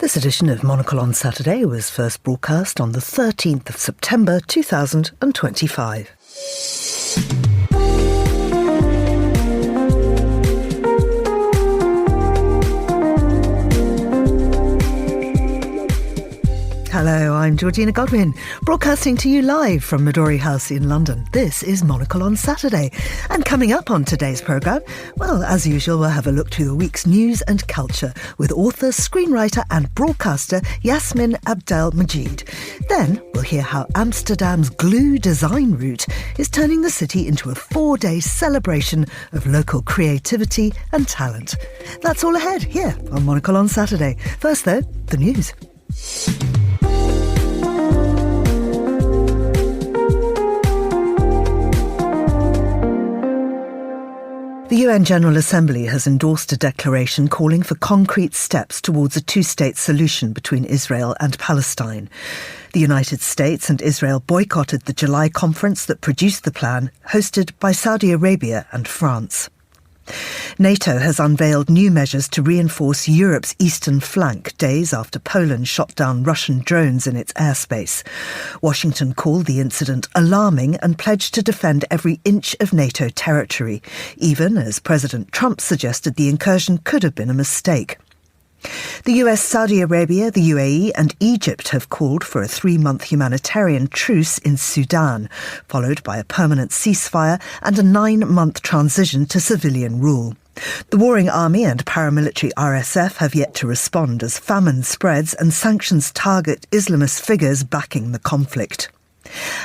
This edition of Monocle on Saturday was first broadcast on the 13th of September 2025. Hello, I'm Georgina Godwin, broadcasting to you live from Midori House in London. This is Monocle on Saturday. And coming up on today's programme, well, as usual, we'll have a look to the week's news and culture with author, screenwriter and broadcaster Yassmin Abdel-Magied. Then we'll hear how Amsterdam's glue design route is turning the city into a 4-day celebration of local creativity and talent. That's all ahead here on Monocle on Saturday. First, though, the news. The UN General Assembly has endorsed a declaration calling for concrete steps towards a two-state solution between Israel and Palestine. The United States and Israel boycotted the July conference that produced the plan, hosted by Saudi Arabia and France. NATO has unveiled new measures to reinforce Europe's eastern flank days after Poland shot down Russian drones in its airspace. Washington called the incident alarming and pledged to defend every inch of NATO territory, even as President Trump suggested the incursion could have been a mistake. The US, Saudi Arabia, the UAE and Egypt have called for a 3-month humanitarian truce in Sudan, followed by a permanent ceasefire and a 9-month transition to civilian rule. The warring army and paramilitary RSF have yet to respond as famine spreads and sanctions target Islamist figures backing the conflict.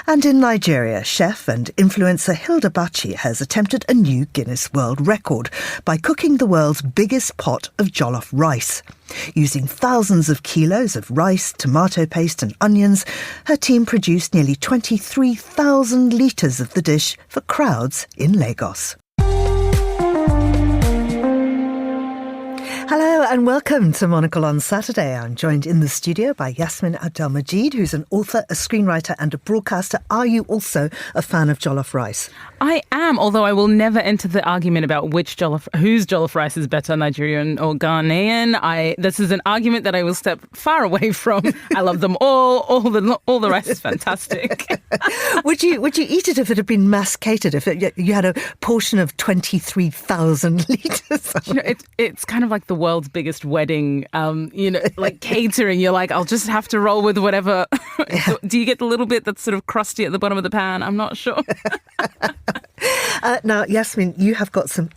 And in Nigeria, chef and influencer Hilda Baci has attempted a new Guinness World Record by cooking the world's biggest pot of jollof rice. Using thousands of kilos of rice, tomato paste and onions, her team produced nearly 23,000 litres of the dish for crowds in Lagos. Hello and welcome to Monocle on Saturday. I'm joined in the studio by Yassmin Abdel-Magied, who's an author, a screenwriter and a broadcaster. Are you also a fan of jollof rice? I am, although I will never enter the argument about whose jollof rice is better, Nigerian or Ghanaian. This is an argument that I will step far away from. I love them all. All the rice is fantastic. Would you eat it if it had been masticated? If you had a portion of 23,000 litres? It's kind of like the world's biggest wedding, like catering. You're like, I'll just have to roll with whatever. Yeah. Do you get the little bit that's sort of crusty at the bottom of the pan? I'm not sure. Now, Yassmin, you have got some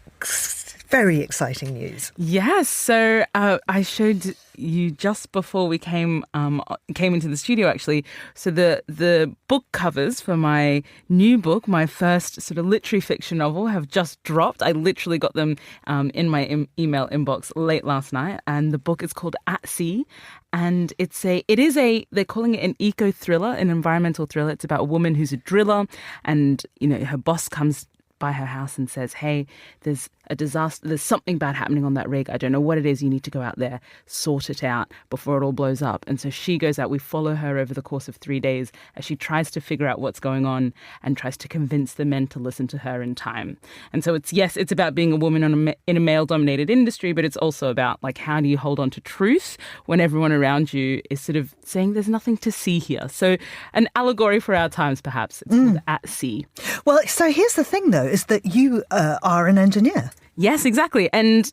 very exciting news. Yes. So I showed you just before we came into the studio, actually. So the book covers for my new book, my first sort of literary fiction novel, have just dropped. I literally got them in my email inbox late last night, and the book is called At Sea. And they're calling it an eco thriller, an environmental thriller. It's about a woman who's a driller, and her boss comes by her house and says, hey, there's a disaster, there's something bad happening on that rig. I don't know what it is. You need to go out there, sort it out before it all blows up. And so she goes out. We follow her over the course of 3 days as she tries to figure out what's going on and tries to convince the men to listen to her in time. And so it's about being a woman in a male-dominated industry, but it's also about, like, how do you hold on to truth when everyone around you is sort of saying there's nothing to see here. So an allegory for our times, perhaps. It's called At Sea. Well, so here's the thing, though, is that you are an engineer. Yes, exactly. And,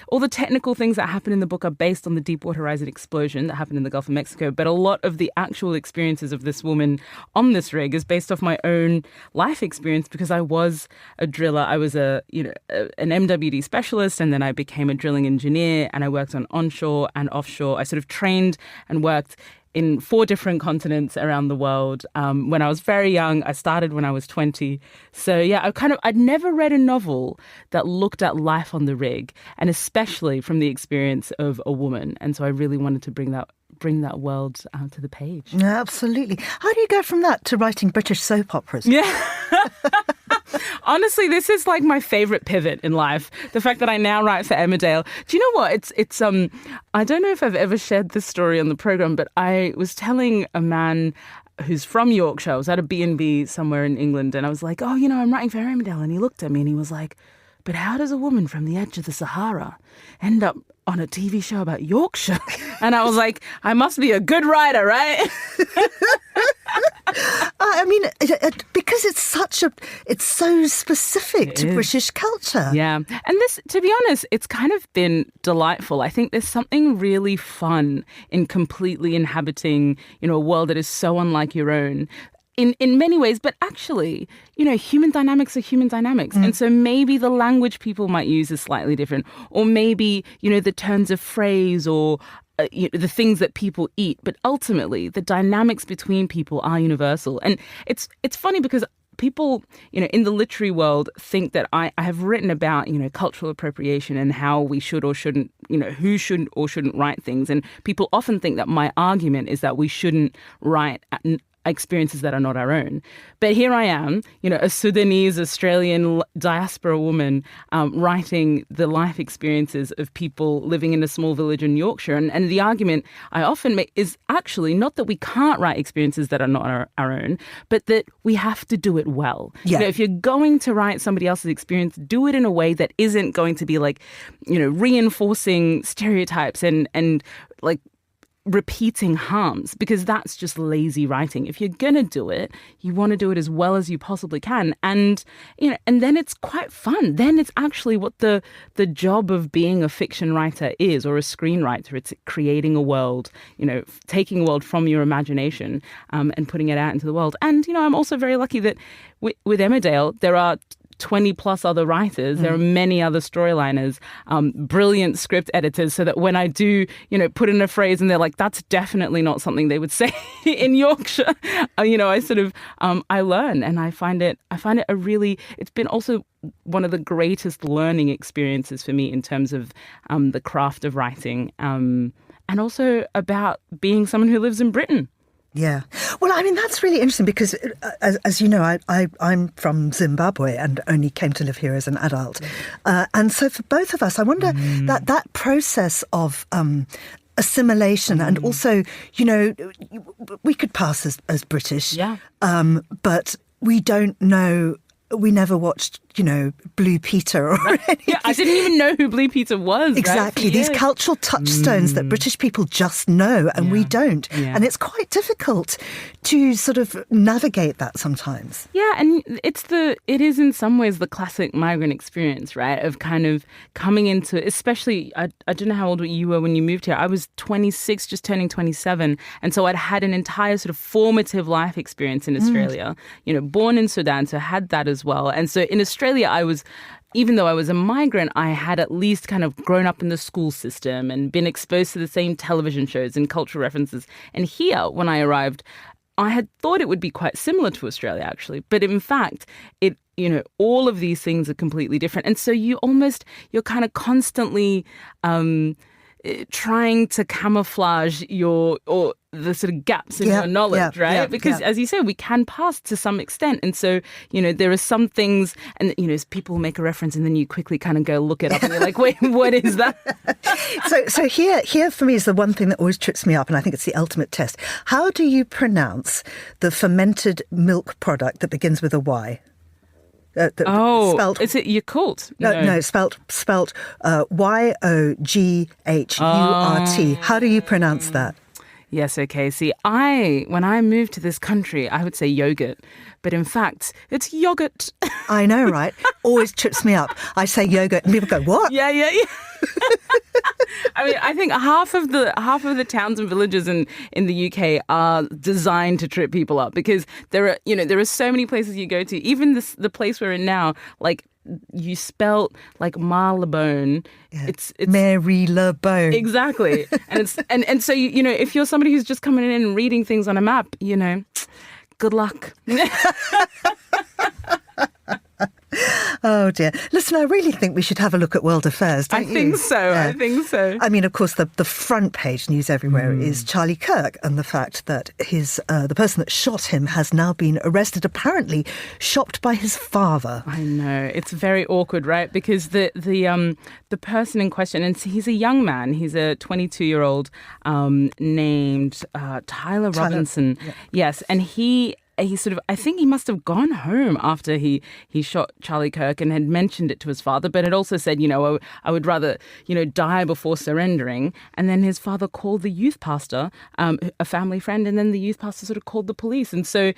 all the technical things that happen in the book are based on the Deepwater Horizon explosion that happened in the Gulf of Mexico. But a lot of the actual experiences of this woman on this rig is based off my own life experience, because I was a driller. I was an MWD specialist, and then I became a drilling engineer, and I worked on onshore and offshore. I sort of trained and worked in 4 different continents around the world. When I was very young, I started when I was 20. So yeah, I'd never read a novel that looked at life on the rig, and especially from the experience of a woman. And so I really wanted to bring that world to the page. Yeah, absolutely. How do you go from that to writing British soap operas? Yeah. Honestly, this is like my favorite pivot in life. The fact that I now write for Emmerdale. Do you know what? It's I don't know if I've ever shared this story on the program, but I was telling a man who's from Yorkshire. I was at a B&B somewhere in England, and I was like, I'm writing for Emmerdale. And he looked at me and he was like, but how does a woman from the edge of the Sahara end up on a TV show about Yorkshire. And I was like, I must be a good writer, right? I mean, because it's so specific to British culture. Yeah. And this, to be honest, it's kind of been delightful. I think there's something really fun in completely inhabiting, a world that is so unlike your own. In many ways, but actually, human dynamics are human dynamics. And so maybe the language people might use is slightly different, or maybe, the turns of phrase or the things that people eat. But ultimately, the dynamics between people are universal. And it's funny because people, in the literary world think that I have written about, cultural appropriation and how we should or shouldn't, who should or shouldn't write things. And people often think that my argument is that we shouldn't write experiences that are not our own. But here I am, a Sudanese Australian diaspora woman writing the life experiences of people living in a small village in Yorkshire. And the argument I often make is actually not that we can't write experiences that are not our own, but that we have to do it well. Yeah. If you're going to write somebody else's experience, do it in a way that isn't going to be reinforcing stereotypes and repeating harms, because that's just lazy writing. If you're going to do it, you want to do it as well as you possibly can. And, and then it's quite fun. Then it's actually what the job of being a fiction writer is, or a screenwriter. It's creating a world, taking a world from your imagination and putting it out into the world. And, I'm also very lucky that with Emmerdale, there are 20 plus other writers. There are many other storyliners, brilliant script editors, so that when I do, put in a phrase and they're like, that's definitely not something they would say in Yorkshire, I sort of, I learn, and I find it it's been also one of the greatest learning experiences for me in terms of the craft of writing, and also about being someone who lives in Britain. Yeah. Well, I mean, that's really interesting because, as you know, I'm from Zimbabwe and only came to live here as an adult. And so for both of us, I wonder that process of assimilation and also, we could pass as British, but we don't know. We never watched, Blue Peter or anything. Yeah, I didn't even know who Blue Peter was. Exactly. Right? These cultural touchstones that British people just know and we don't. Yeah. And it's quite difficult to sort of navigate that sometimes. Yeah, and it is in some ways the classic migrant experience, right? Of kind of coming into, especially, I don't know how old you were when you moved here. I was 26, just turning 27. And so I'd had an entire sort of formative life experience in Australia, born in Sudan, so I had that as well. And so in Australia, even though I was a migrant, I had at least kind of grown up in the school system and been exposed to the same television shows and cultural references. And here, when I arrived, I had thought it would be quite similar to Australia, actually. But in fact, all of these things are completely different. And so you're kind of constantly trying to camouflage the sort of gaps in your knowledge, right? Because as you say, we can pass to some extent. And so, there are some things, and, people make a reference and then you quickly kind of go look it up and you're like, wait, what is that? So here for me is the one thing that always trips me up, and I think it's the ultimate test. How do you pronounce the fermented milk product that begins with a Y? Spelt, is it Yakult? No, spelt Yoghurt. How do you pronounce that? Yes, okay. See, when I moved to this country, I would say yogurt, but in fact, it's yogurt. I know, right? Always trips me up. I say yogurt, and people go, "What?" Yeah. I mean, I think half of the towns and villages in the UK are designed to trip people up, because there are so many places you go to. Even the place we're in now, like, you spelt like Marylebone. Yeah. It's Marylebone. Exactly. And so if you're somebody who's just coming in and reading things on a map, good luck. Oh dear. Listen, I really think we should have a look at World Affairs, don't you? I think so. I mean, of course, the front page news everywhere is Charlie Kirk and the fact that the person that shot him has now been arrested, apparently shopped by his father. I know. It's very awkward, right? Because the person in question, and he's a young man, he's a 22-year-old named Tyler Robinson. Yeah. Yes, and he I think he must have gone home after he shot Charlie Kirk and had mentioned it to his father, but had also said, I would rather, die before surrendering. And then his father called the youth pastor, a family friend, and then the youth pastor sort of called the police. And so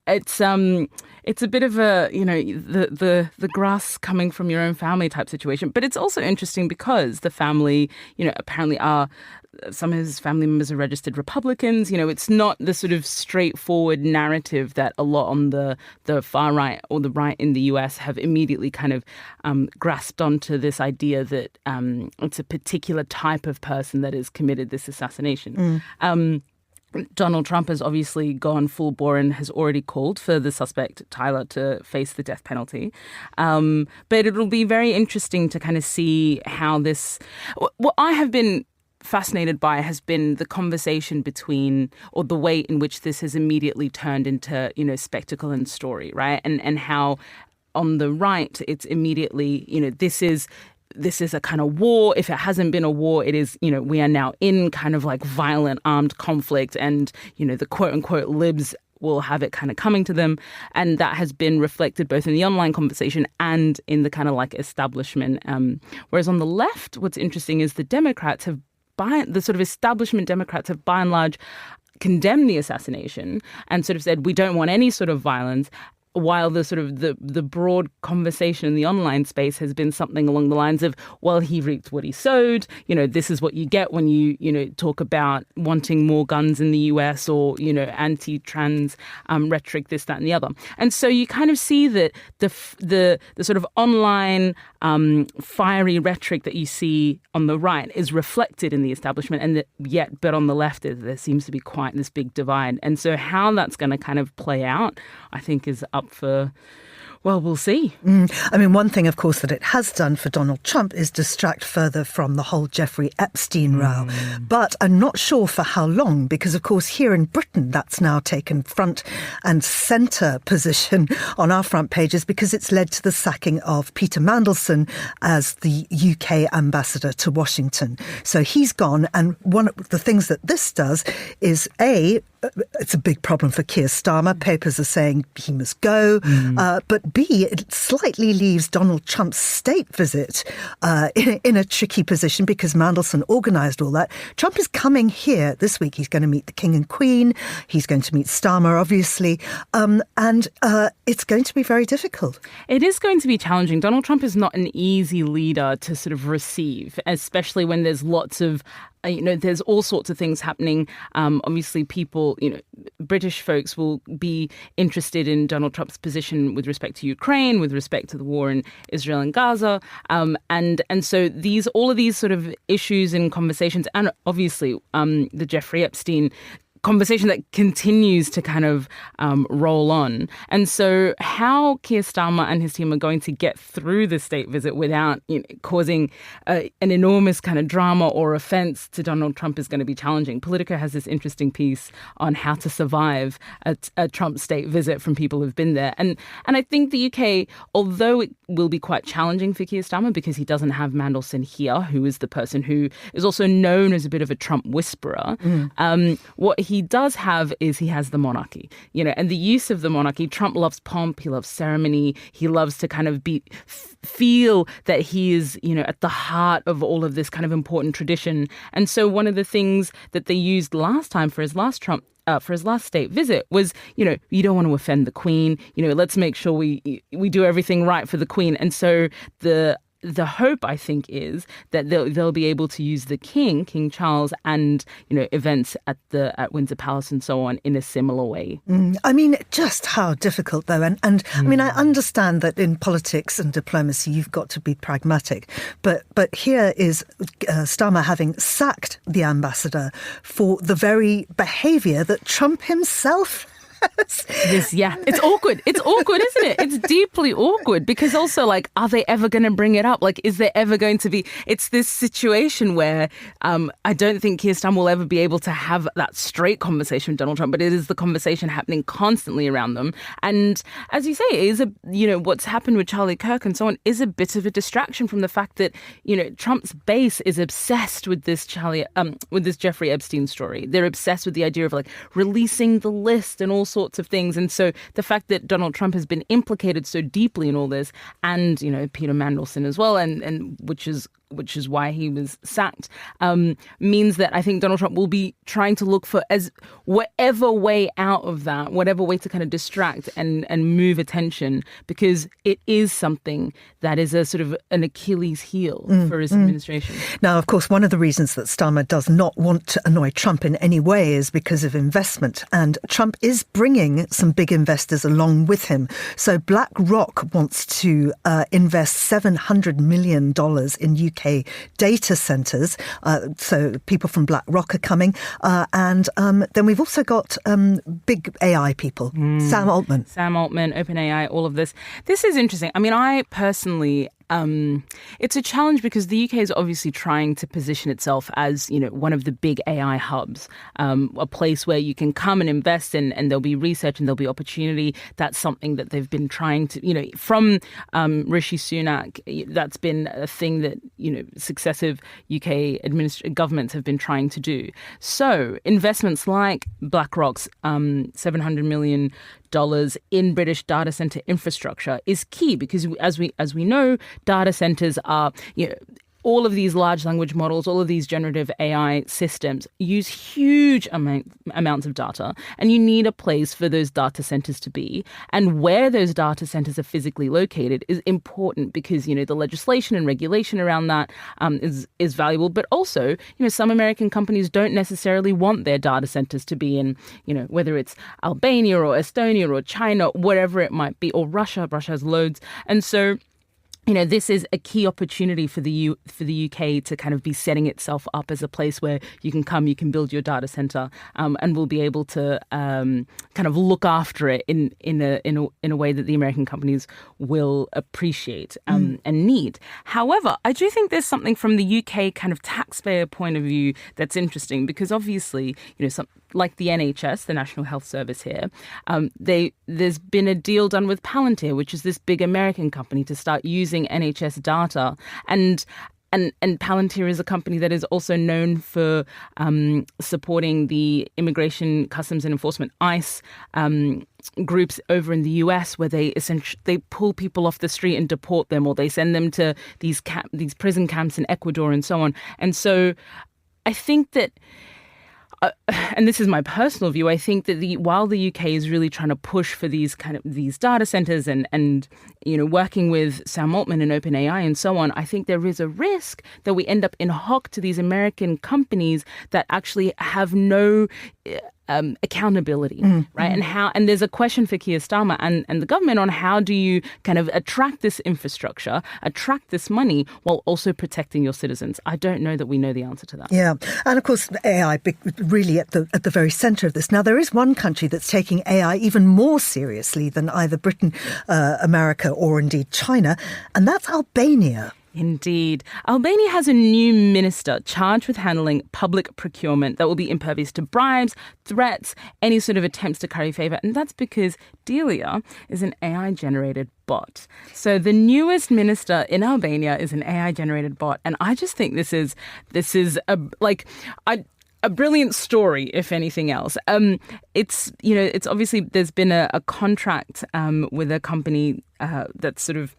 it's a bit of a, the grass coming from your own family type situation. But it's also interesting because the family, apparently some of his family members are registered Republicans. It's not the sort of straightforward narrative that a lot on the far right or the right in the US have immediately kind of grasped onto this idea that it's a particular type of person that has committed this assassination. Donald Trump has obviously gone full bore and has already called for the suspect, Tyler, to face the death penalty. But it'll be very interesting to kind of see how this... What I have been fascinated by has been the conversation between, or the way in which this has immediately turned into, spectacle and story, right? And how on the right, it's immediately, this is a kind of war. If it hasn't been a war, it is, we are now in kind of like violent armed conflict, and, the quote unquote libs will have it kind of coming to them. And that has been reflected both in the online conversation and in the kind of like establishment. Whereas on the left, what's interesting is the Democrats have, the sort of establishment Democrats have by and large condemned the assassination and sort of said, we don't want any sort of violence. While the sort of the broad conversation in the online space has been something along the lines of, well, he reaped what he sowed. This is what you get when you talk about wanting more guns in the US, or, anti-trans rhetoric, this, that, and the other. And so you kind of see that the sort of online fiery rhetoric that you see on the right is reflected in the establishment, and but on the left there seems to be quite this big divide. And so how that's going to kind of play out, I think, is up for, well, we'll see. I mean, one thing, of course, that it has done for Donald Trump is distract further from the whole Jeffrey Epstein row. But I'm not sure for how long, because, of course, here in Britain, that's now taken front and centre position on our front pages, because it's led to the sacking of Peter Mandelson as the UK ambassador to Washington. So he's gone. And one of the things that this does is, it's a big problem for Keir Starmer. Papers are saying he must go. But B, it slightly leaves Donald Trump's state visit in a tricky position, because Mandelson organised all that. Trump is coming here this week. He's going to meet the King and Queen. He's going to meet Starmer, obviously. And it's going to be very difficult. It is going to be challenging. Donald Trump is not an easy leader to sort of receive, especially when there's lots of there's all sorts of things happening. Obviously, people, British folks will be interested in Donald Trump's position with respect to Ukraine, with respect to the war in Israel and Gaza. And so all of these sort of issues and conversations, and obviously the Jeffrey Epstein conversation that continues to kind of roll on. And so how Keir Starmer and his team are going to get through the state visit without causing an enormous kind of drama or offence to Donald Trump is going to be challenging. Politico has this interesting piece on how to survive a Trump state visit from people who've been there. And I think the UK, although it will be quite challenging for Keir Starmer because he doesn't have Mandelson here, who is the person who is also known as a bit of a Trump whisperer, what he does have is he has the monarchy, and the use of the monarchy. Trump loves pomp, he loves ceremony, he loves to kind of feel that he is, at the heart of all of this kind of important tradition. And so one of the things that they used last time for his last state visit was, you don't want to offend the Queen. Let's make sure we do everything right for the Queen. And so the hope, I think, is that they'll be able to use the King Charles, and events at Windsor Palace and so on in a similar way. I mean, just how difficult, though. And I mean, I understand that in politics and diplomacy, you've got to be pragmatic. But here is Starmer having sacked the ambassador for the very behaviour that Trump himself it's awkward. It's awkward, isn't it? It's deeply awkward, because also, are they ever going to bring it up? Is there ever going to be... It's this situation where I don't think Keir Starmer will ever be able to have that straight conversation with Donald Trump, but it is the conversation happening constantly around them. And as you say, it is what's happened with Charlie Kirk and so on is a bit of a distraction from the fact that, Trump's base is obsessed with this Jeffrey Epstein story. They're obsessed with the idea of releasing the list and all sorts of things. And so the fact that Donald Trump has been implicated so deeply in all this, and, you know, Peter Mandelson as well, and which is why he was sacked, means that I think Donald Trump will be trying to look for whatever way out of that, whatever way to kind of distract and move attention, because it is something that is a sort of an Achilles heel for his administration. Now, of course, one of the reasons that Starmer does not want to annoy Trump in any way is because of investment. And Trump is bringing some big investors along with him. So BlackRock wants to invest $700 million in UK data centres. So people from BlackRock are coming. And then we've also got big AI people. Sam Altman, OpenAI, all of this. This is interesting. I mean, I personally... it's a challenge because the UK is obviously trying to position itself as, you know, one of the big AI hubs, a place where you can come and invest in, and there'll be research and there'll be opportunity. That's something that they've been trying to, you know, from Rishi Sunak, that's been a thing that, you know, successive UK governments have been trying to do. So investments like BlackRock's $700 million in British data center infrastructure is key, because as we know, data centers are, you know, all of these large language models, all of these generative AI systems use huge amounts of data, and you need a place for those data centers to be. And where those data centers are physically located is important because, you know, the legislation and regulation around that is valuable. But also, you know, some American companies don't necessarily want their data centers to be in, you know, whether it's Albania or Estonia or China, whatever it might be, or Russia. Russia has loads. And so, you know, this is a key opportunity for the UK to kind of be setting itself up as a place where you can come, you can build your data center, and we'll be able to kind of look after it in a way that the American companies will appreciate and need. However, I do think there's something from the UK kind of taxpayer point of view that's interesting, because obviously, you know, like the NHS, the National Health Service here, there's been a deal done with Palantir, which is this big American company, to start using NHS data. And Palantir is a company that is also known for supporting the Immigration, Customs and Enforcement, ICE, groups over in the US, where they pull people off the street and deport them, or they send them to these prison camps in Ecuador and so on. And so I think that, and this is my personal view, I think that while the UK is really trying to push for these data centers and you know, working with Sam Altman and OpenAI and so on, I think there is a risk that we end up in hock to these American companies that actually have no accountability, right? And there's a question for Keir Starmer and the government on how do you kind of attract this infrastructure, attract this money, while also protecting your citizens. I don't know that we know the answer to that. Yeah, and of course AI really at the very centre of this. Now, there is one country that's taking AI even more seriously than either Britain, America, or indeed China, and that's Albania. Indeed. Albania has a new minister charged with handling public procurement that will be impervious to bribes, threats, any sort of attempts to curry favour. And that's because Delia is an AI-generated bot. So the newest minister in Albania is an AI-generated bot. And I just think this is a brilliant story, if anything else. It's obviously there's been a contract with a company that's sort of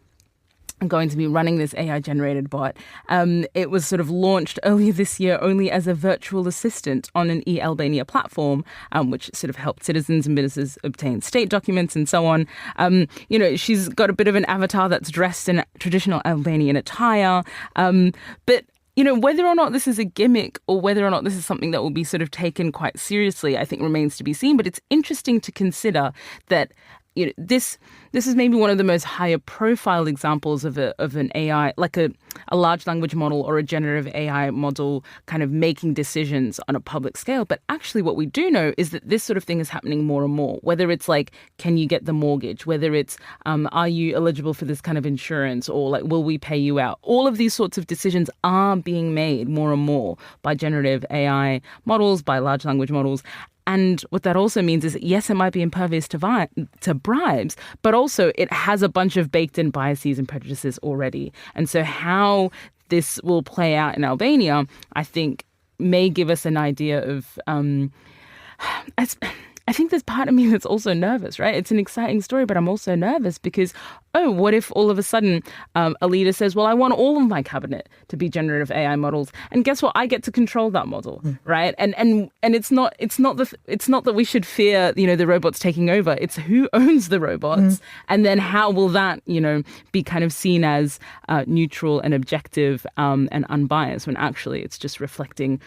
going to be running this AI-generated bot. It was sort of launched earlier this year only as a virtual assistant on an e-Albania platform, which sort of helped citizens and businesses obtain state documents and so on. She's got a bit of an avatar that's dressed in traditional Albanian attire. But whether or not this is a gimmick or whether or not this is something that will be sort of taken quite seriously, I think remains to be seen. But it's interesting to consider that this is maybe one of the most higher profile examples of an AI, like a large language model or a generative AI model kind of making decisions on a public scale. But actually what we do know is that this sort of thing is happening more and more, whether it's like, can you get the mortgage, whether it's, are you eligible for this kind of insurance, or like, will we pay you out? All of these sorts of decisions are being made more and more by generative AI models, by large language models. And what that also means is that, yes, it might be impervious to bribes, but also it has a bunch of baked-in biases and prejudices already. And so how this will play out in Albania, I think, may give us an idea of... I think there's part of me that's also nervous, right? It's an exciting story, but I'm also nervous because, what if all of a sudden a leader says, well, I want all of my cabinet to be generative AI models, and guess what? I get to control that model, right? And it's not that we should fear, the robots taking over. It's who owns the robots, and then how will that, be kind of seen as neutral and objective and unbiased, when actually it's just reflecting,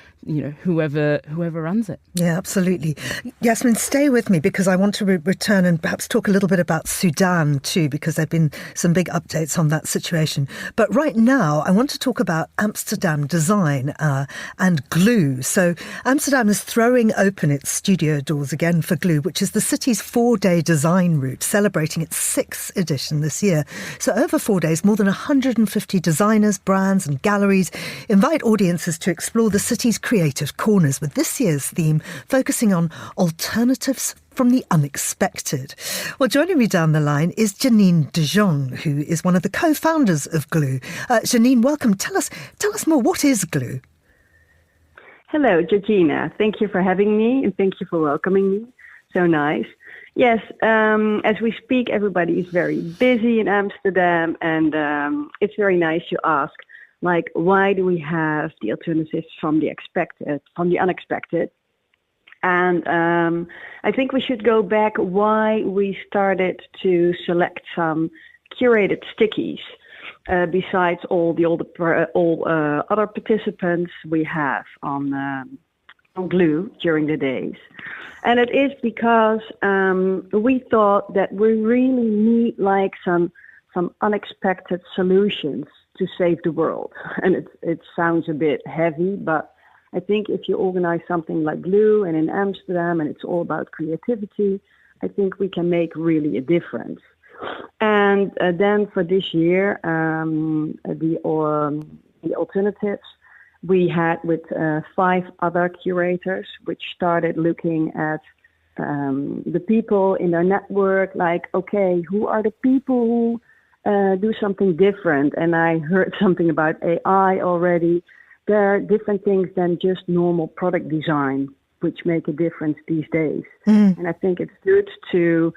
whoever runs it. Yeah, absolutely. Yassmin, stay with me because I want to return and perhaps talk a little bit about Sudan too, because there have been some big updates on that situation. But right now, I want to talk about Amsterdam design and Glue. So Amsterdam is throwing open its studio doors again for Glue, which is the city's 4-day design route, celebrating its 6th edition this year. So over 4 days, more than 150 designers, brands and galleries invite audiences to explore the city's creative corners, with this year's theme focusing on alternatives from the unexpected. Well, joining me down the line is Janine de Jong, who is one of the co-founders of Glue. Janine, welcome. Tell us more. What is Glue? Hello, Georgina. Thank you for having me and thank you for welcoming me. So nice. Yes, as we speak, everybody is very busy in Amsterdam, and it's very nice you ask, like, why do we have the alternatives from the unexpected? And I think we should go back why we started to select some curated stickies besides all other participants we have on Glue during the days. And it is because we thought that we really need like some unexpected solutions to save the world. And it sounds a bit heavy, but I think if you organize something like Glue and in Amsterdam and it's all about creativity, I think we can make really a difference. And then for this year, the alternatives we had with 5 other curators, which started looking at the people in their network, like, okay, who are the people who do something different? And I heard something about AI already. There are different things than just normal product design, which make a difference these days. And I think it's good to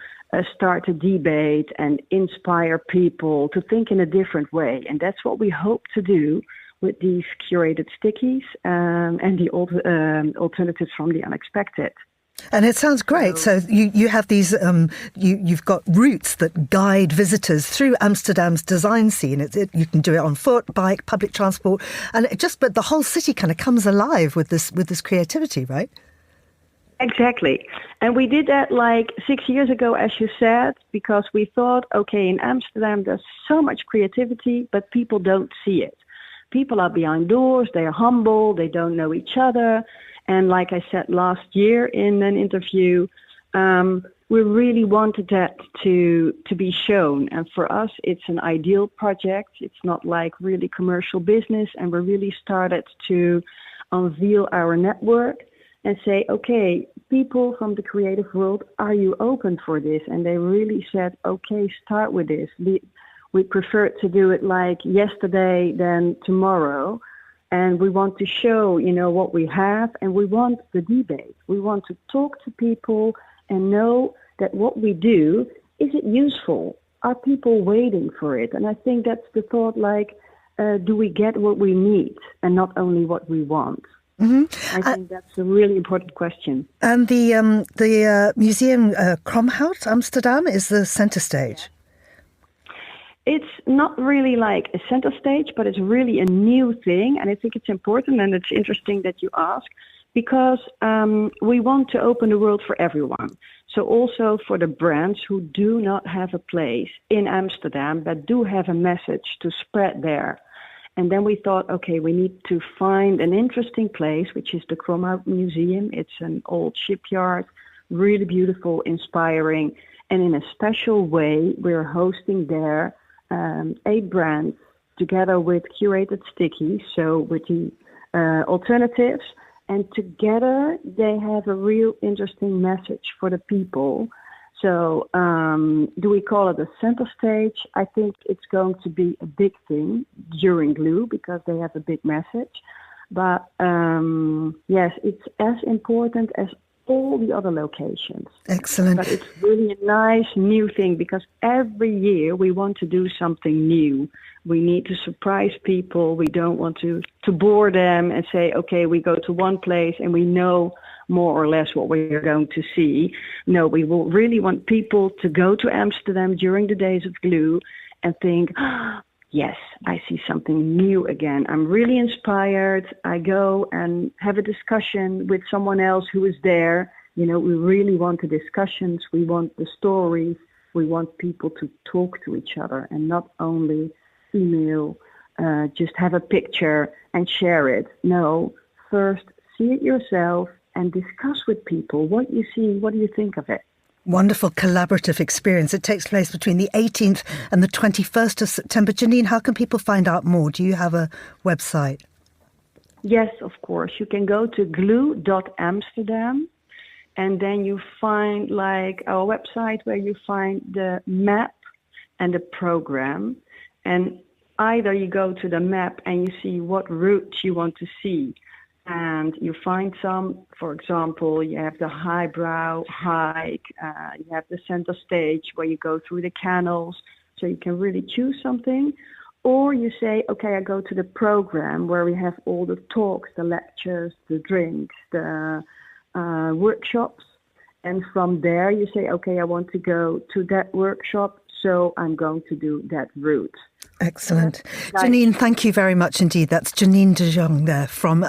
start a debate and inspire people to think in a different way. And that's what we hope to do with these curated stickies and the alternatives from the unexpected. And it sounds great. So you have these, you've got routes that guide visitors through Amsterdam's design scene. You can do it on foot, bike, public transport, and but the whole city kind of comes alive with this creativity, right? Exactly. And we did that like 6 years ago, as you said, because we thought, okay, in Amsterdam, there's so much creativity, but people don't see it. People are behind doors, they are humble, they don't know each other. And like I said last year in an interview, we really wanted that to be shown. And for us, it's an ideal project. It's not like really commercial business. And we really started to unveil our network and say, okay, people from the creative world, are you open for this? And they really said, okay, start with this. We prefer to do it like yesterday than tomorrow. And we want to show, what we have, and we want the debate. We want to talk to people and know that what we do, is it useful? Are people waiting for it? And I think that's the thought, like, do we get what we need and not only what we want? Mm-hmm. I think that's a really important question. And the museum Kromhout, Amsterdam, is the center stage. It's not really like a center stage, but it's really a new thing. And I think it's important, and it's interesting that you ask, because we want to open the world for everyone. So also for the brands who do not have a place in Amsterdam, but do have a message to spread there. And then we thought, okay, we need to find an interesting place, which is the Kromhout Museum. It's an old shipyard, really beautiful, inspiring. And in a special way, we're hosting there 8 brands together with curated stickies, so with the alternatives. And together they have a real interesting message for the people. So do we call it a center stage? I think it's going to be a big thing during Glue because they have a big message. But yes, it's as important as all the other locations. Excellent. But it's really a nice new thing because every year we want to do something new. We need to surprise people. We don't want to bore them and say, okay, we go to one place and we know more or less what we're going to see. No, we will really want people to go to Amsterdam during the days of Glue and think, yes, I see something new again. I'm really inspired. I go and have a discussion with someone else who is there. We really want the discussions. We want the stories. We want people to talk to each other and not only email, just have a picture and share it. No, first see it yourself and discuss with people what you see. What do you think of it? Wonderful collaborative experience. It takes place between the 18th and the 21st of September. Janine, how can people find out more? Do you have a website? Yes, of course. You can go to glue.amsterdam and then you find our website where you find the map and the program. And either you go to the map and you see what routes you want to see. And you find some, for example, you have the highbrow hike, you have the center stage where you go through the canals, so you can really choose something. Or you say, okay, I go to the program where we have all the talks, the lectures, the drinks, the workshops. And from there you say, okay, I want to go to that workshop, so I'm going to do that route. Excellent. Janine, thank you very much indeed. That's Janine de Jong there from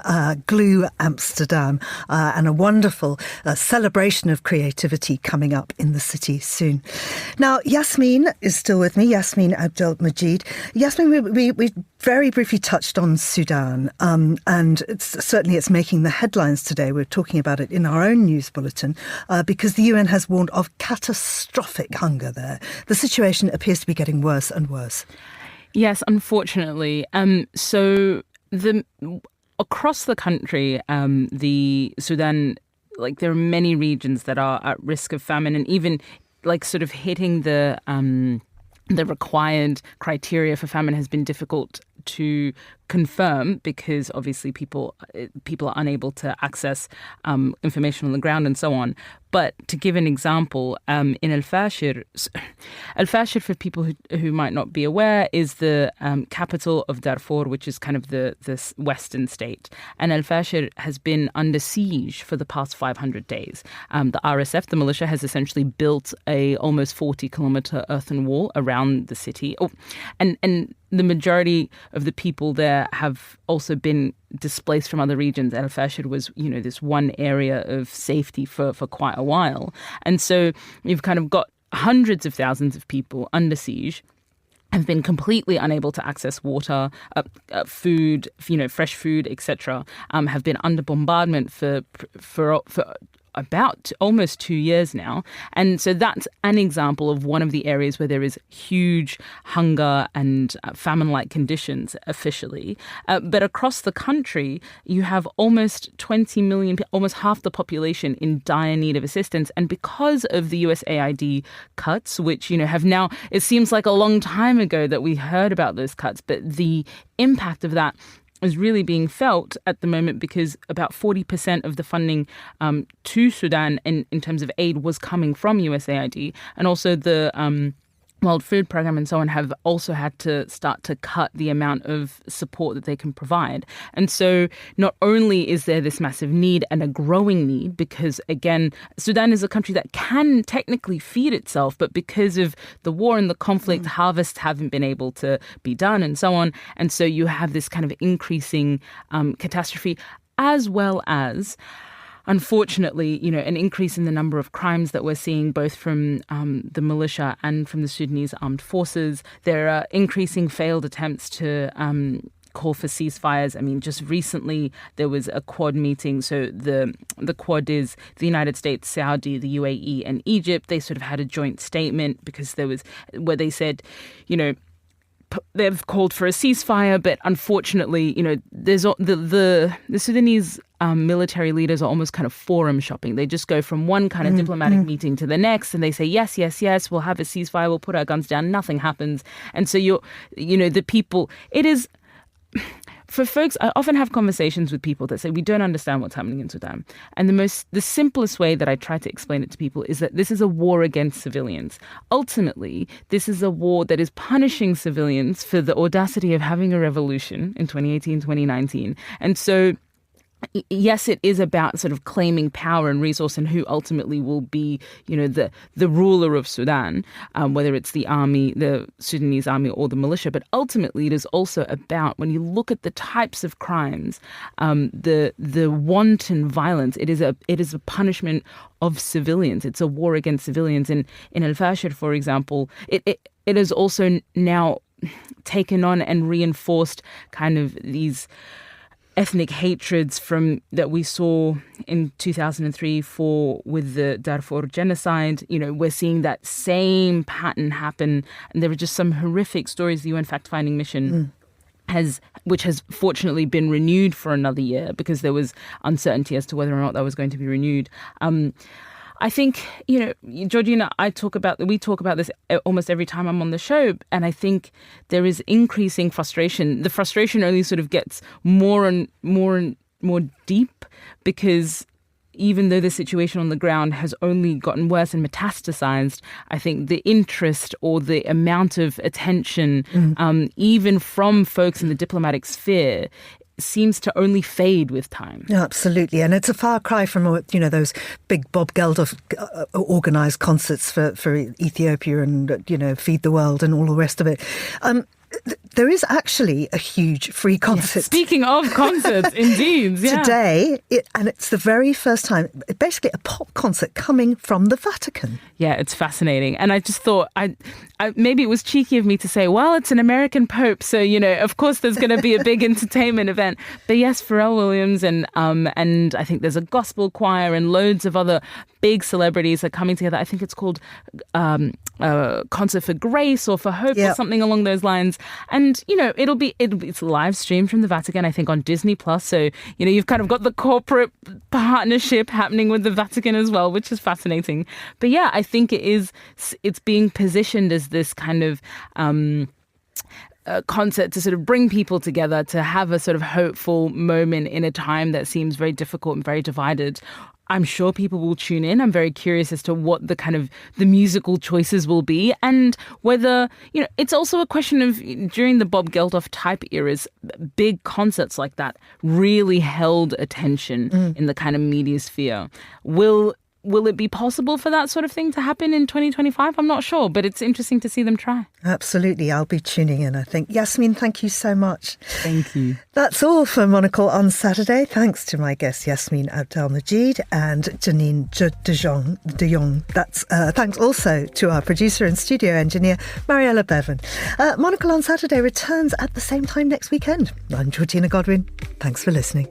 Glue Amsterdam, and a wonderful celebration of creativity coming up in the city soon. Now, Yassmin is still with me, Yassmin Abdel-Magied. Yassmin, we very briefly touched on Sudan, and it's making the headlines today. We're talking about it in our own news bulletin because the UN has warned of catastrophic hunger there. The situation appears to be getting worse and worse. Yes, unfortunately. Across the country, the Sudan, there are many regions that are at risk of famine, and even sort of hitting the required criteria for famine has been difficult to confirm because obviously people are unable to access information on the ground and so on. But to give an example, in Al-Fashir, for people who might not be aware, is the capital of Darfur, which is kind of the western state. And Al-Fashir has been under siege for the past 500 days. The RSF, the militia, has essentially built a almost 40-kilometer earthen wall around the city. And the majority of the people there have also been displaced from other regions. Al-Fashir was, this one area of safety for quite a while. And so you've kind of got hundreds of thousands of people under siege, have been completely unable to access water, food, fresh food, etc. Have been under bombardment for about almost 2 years now. And so that's an example of one of the areas where there is huge hunger and famine-like conditions officially. But across the country, you have almost 20 million, almost half the population in dire need of assistance. And because of the USAID cuts, which, have now, it seems like a long time ago that we heard about those cuts, but the impact of that is really being felt at the moment because about 40% of the funding to Sudan in terms of aid was coming from USAID, and also the World Food Programme and so on have also had to start to cut the amount of support that they can provide. And so not only is there this massive need and a growing need because, again, Sudan is a country that can technically feed itself, but because of the war and the conflict, harvests haven't been able to be done and so on. And so you have this kind of increasing catastrophe, as well as unfortunately, an increase in the number of crimes that we're seeing both from the militia and from the Sudanese armed forces. There are increasing failed attempts to call for ceasefires. I mean, just recently there was a Quad meeting. So the Quad is the United States, Saudi, the UAE and Egypt. They sort of had a joint statement because there was where they said, they've called for a ceasefire, but unfortunately, there's the Sudanese military leaders are almost kind of forum shopping. They just go from one kind of diplomatic meeting to the next, and they say yes, we'll have a ceasefire, we'll put our guns down. Nothing happens, and so the people. It is. for folks, I often have conversations with people that say we don't understand what's happening in Sudan. And the simplest way that I try to explain it to people is that this is a war against civilians. Ultimately, this is a war that is punishing civilians for the audacity of having a revolution in 2018, 2019. And so, yes, it is about sort of claiming power and resource and who ultimately will be, the ruler of Sudan, whether it's the army, the Sudanese army, or the militia. But ultimately, it is also about, when you look at the types of crimes, the wanton violence. It is a punishment of civilians. It's a war against civilians. In Al Fashir, for example, it has also now taken on and reinforced kind of these ethnic hatreds that we saw in 2003 with the Darfur genocide. We're seeing that same pattern happen, and there are just some horrific stories. The UN fact-finding mission which has fortunately been renewed for another year because there was uncertainty as to whether or not that was going to be renewed. I think, Georgina, we talk about this almost every time I'm on the show, and I think there is increasing frustration. The frustration only sort of gets more and more deep because even though the situation on the ground has only gotten worse and metastasized, I think the interest or the amount of attention, even from folks in the diplomatic sphere, seems to only fade with time. Absolutely. And it's a far cry from, those big Bob Geldof organised concerts for Ethiopia and, Feed the World and all the rest of it. There is actually a huge free concert. Yeah, speaking of concerts, indeed. Yeah. Today, and it's the very first time, basically a pop concert coming from the Vatican. Yeah, it's fascinating. And I just thought, maybe it was cheeky of me to say, well, it's an American Pope, so, of course there's going to be a big entertainment event. But yes, Pharrell Williams and I think there's a gospel choir and loads of other big celebrities are coming together. I think it's called Concert for Grace or for Hope or something along those lines. And, it's live streamed from the Vatican, I think, on Disney Plus. So, you've kind of got the corporate partnership happening with the Vatican as well, which is fascinating. But yeah, I think it's being positioned as this kind of concert to sort of bring people together, to have a sort of hopeful moment in a time that seems very difficult and very divided. I'm sure people will tune in. I'm very curious as to what the kind of the musical choices will be, and whether, it's also a question of, during the Bob Geldof type eras, big concerts like that really held attention in the kind of media sphere. Will it be possible for that sort of thing to happen in 2025? I'm not sure, but it's interesting to see them try. Absolutely. I'll be tuning in, I think. Yassmin, thank you so much. Thank you. That's all for Monocle on Saturday. Thanks to my guests, Yassmin Abdel-Magied and Janine de Jong. Thanks also to our producer and studio engineer, Mariella Bevan. Monocle on Saturday returns at the same time next weekend. I'm Georgina Godwin. Thanks for listening.